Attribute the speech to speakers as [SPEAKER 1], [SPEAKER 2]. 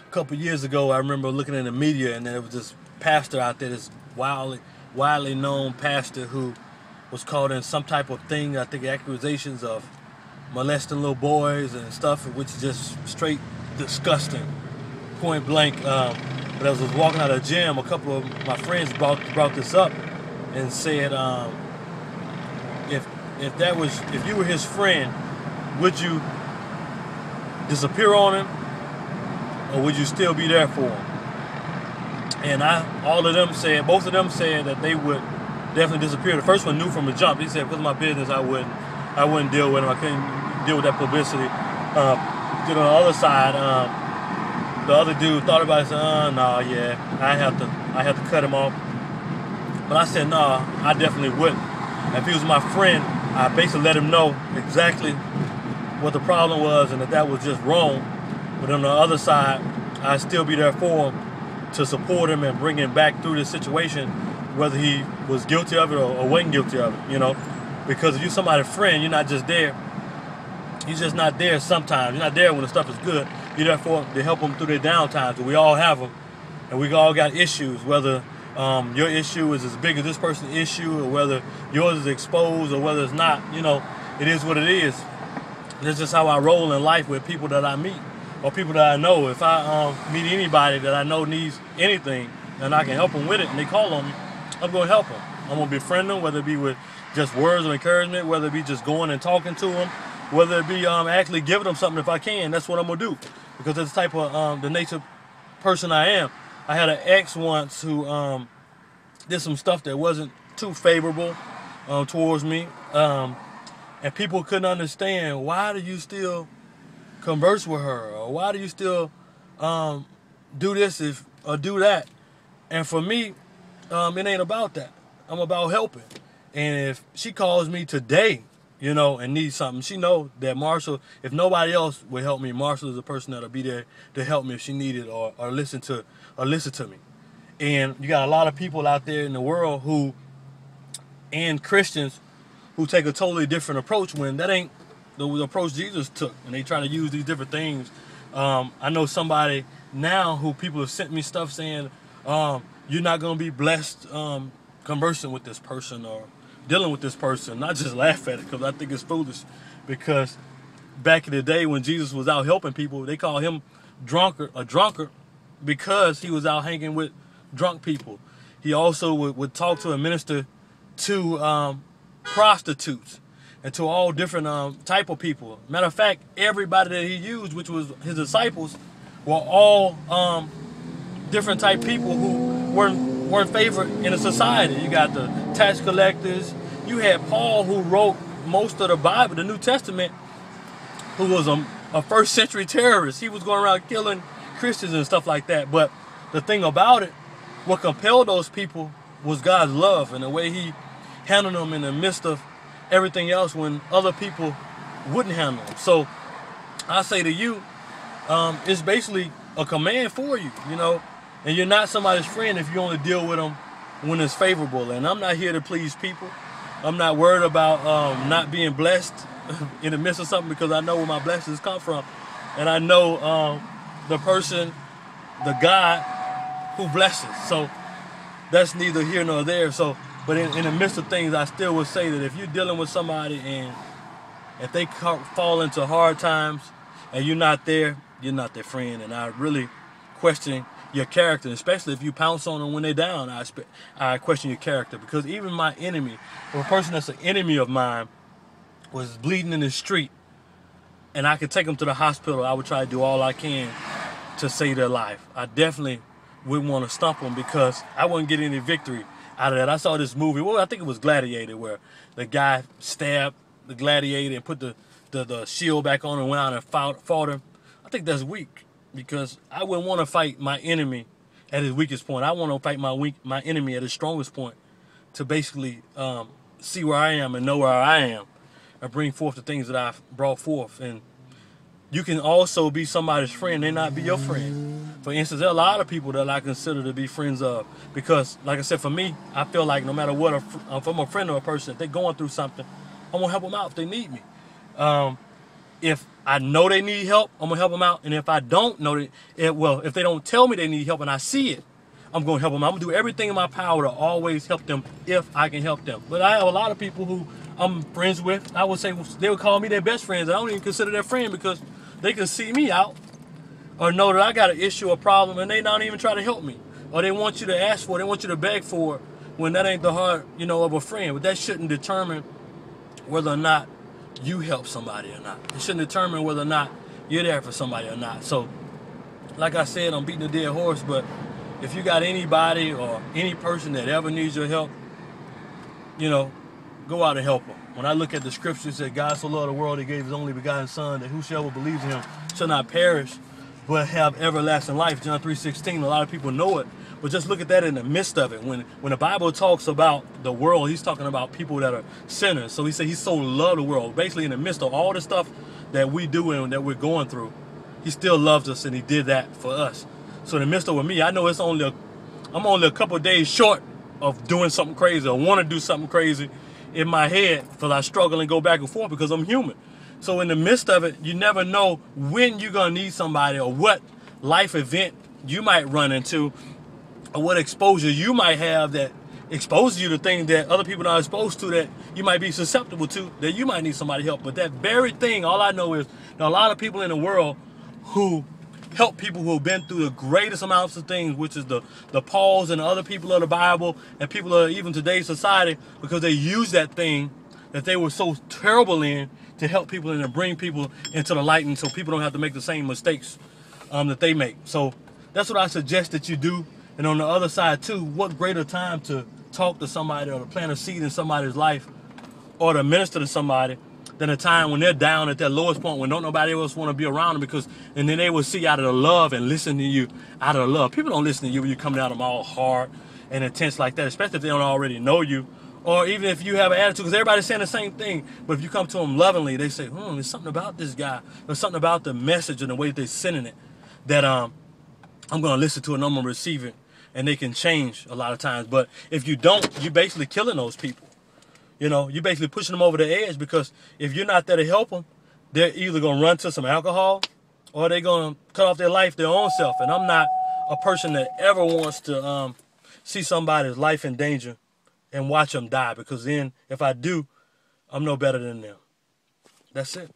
[SPEAKER 1] a couple years ago, I remember looking in the media, and there was this pastor out there, this widely known pastor who was caught in some type of thing. I think accusations of molesting little boys and stuff, which is just straight disgusting, point blank. But as I was walking out of the gym, a couple of my friends brought this up and said, if you were his friend, would you disappear on him, or would you still be there for him? And both of them said that they would definitely disappear. The first one knew from the jump. He said, because of my business, I wouldn't deal with him. I couldn't deal with that publicity. Then on the other side, the other dude thought about it and said, no, yeah, I have to cut him off. But I said, no, I definitely wouldn't. If he was my friend, I basically let him know exactly what the problem was and that was just wrong. But on the other side, I'd still be there for him to support him and bring him back through this situation, whether he was guilty of it or wasn't guilty of it, Because if you're somebody's friend, you're not just there. You're just not there sometimes. You're not there when the stuff is good. You're there to help them through their down times. We all have them, and we all got issues, whether your issue is as big as this person's issue, or whether yours is exposed, or whether it's not. It is what it is. That's just how I roll in life with people that I meet or people that I know. If I meet anybody that I know needs anything and I can help them with it and they call on me, I'm going to help them. I'm going to befriend them, whether it be with just words of encouragement, whether it be just going and talking to them, whether it be actually giving them something if I can. That's what I'm going to do, because that's the type of the nature person I am. I had an ex once who did some stuff that wasn't too favorable towards me. And people couldn't understand, why do you still converse with her? Or why do you still do this or do that? And for me, it ain't about that. I'm about helping. And if she calls me today, and needs something, she knows that Marshall, if nobody else will help me, Marshall is the person that'll be there to help me if she needed or listen to me. And you got a lot of people out there in the world and Christians, who take a totally different approach when that ain't the approach Jesus took, and they try to use these different things. I know somebody now who people have sent me stuff saying, you're not going to be blessed conversing with this person or dealing with this person. I just laugh at it because I think it's foolish, because back in the day when Jesus was out helping people, they called him a drunkard because he was out hanging with drunk people. He also would talk to and minister to prostitutes and to all different type of people. Matter of fact, everybody that he used, which was his disciples, were all different type people who weren't favored in a society. You got the tax collectors. You had Paul, who wrote most of the Bible, the New Testament, who was a first century terrorist. He was going around killing Christians and stuff like that. But the thing about it, what compelled those people was God's love and the way he handled them in the midst of everything else when other people wouldn't handle them. So I say to you, it's basically a command for you, and you're not somebody's friend if you only deal with them when it's favorable. And I'm not here to please people. I'm not worried about not being blessed in the midst of something, because I know where my blessings come from. And I know the person, the God who blesses. So that's neither here nor there. But in the midst of things, I still would say that if you're dealing with somebody and if they fall into hard times and you're not their friend. And I really question your character, especially if you pounce on them when they're down. I question your character, because even my enemy, or a person that's an enemy of mine, was bleeding in the street, and I could take them to the hospital, I would try to do all I can to save their life. I definitely wouldn't want to stump them, because I wouldn't get any victory out of that. I saw this movie, I think it was Gladiator, where the guy stabbed the gladiator and put the shield back on and went out and fought him. I think that's weak, because I wouldn't want to fight my enemy at his weakest point. I want to fight my enemy at his strongest point, to basically see where I am and know where I am and bring forth the things that I've brought forth. And you can also be somebody's friend and not be your friend. For instance, there are a lot of people that I consider to be friends of, because, like I said, for me, I feel like no matter what, if I'm a friend of a person, if they're going through something, I'm going to help them out if they need me. If I know they need help, I'm gonna help them out. And if I don't know if they don't tell me they need help and I see it, I'm gonna help them. I'm gonna do everything in my power to always help them if I can help them. But I have a lot of people who I'm friends with. I would say they would call me their best friends. I don't even consider their friend because they can see me out or know that I got an issue or problem and they don't even try to help me. Or they want you to ask for it, they want you to beg for it when that ain't the heart, of a friend. But that shouldn't determine whether or not you help somebody or not. It shouldn't determine whether or not you're there for somebody or not. So, like I said, I'm beating a dead horse, but if you got anybody or any person that ever needs your help, go out and help them. When I look at the scripture, it said, God so loved the world, he gave his only begotten son, that whosoever believes in him shall not perish, but have everlasting life. John 3:16, a lot of people know it. But just look at that in the midst of it. When the Bible talks about the world, he's talking about people that are sinners. So he said he so loved the world. Basically, in the midst of all the stuff that we do and that we're going through, he still loves us, and he did that for us. So in the midst of it with me, I know I'm only a couple of days short of doing something crazy or want to do something crazy in my head because I struggle and go back and forth because I'm human. So in the midst of it, you never know when you're going to need somebody or what life event you might run into or what exposure you might have that exposes you to things that other people are not exposed to that you might be susceptible to, that you might need somebody help. But that very thing, all I know is there are a lot of people in the world who help people who have been through the greatest amounts of things, which is the Pauls and the other people of the Bible and people of even today's society, because they use that thing that they were so terrible in to help people and to bring people into the light, and so people don't have to make the same mistakes that they make. So that's what I suggest that you do. And on the other side too, what greater time to talk to somebody or to plant a seed in somebody's life or to minister to somebody than a time when they're down at their lowest point, when don't nobody else want to be around them, and then they will see out of the love and listen to you out of the love. People don't listen to you when you come down them all hard and intense like that, especially if they don't already know you, or even if you have an attitude, because everybody's saying the same thing. But if you come to them lovingly, they say, there's something about this guy, there's something about the message and the way they're sending it that I'm going to listen to it and I'm going to receive it, and they can change a lot of times. But if you don't, you're basically killing those people. You're basically pushing them over the edge, because if you're not there to help them, they're either going to run to some alcohol or they're going to cut off their life their own self. And I'm not a person that ever wants to see somebody's life in danger and watch them die, because then if I do, I'm no better than them. That's it.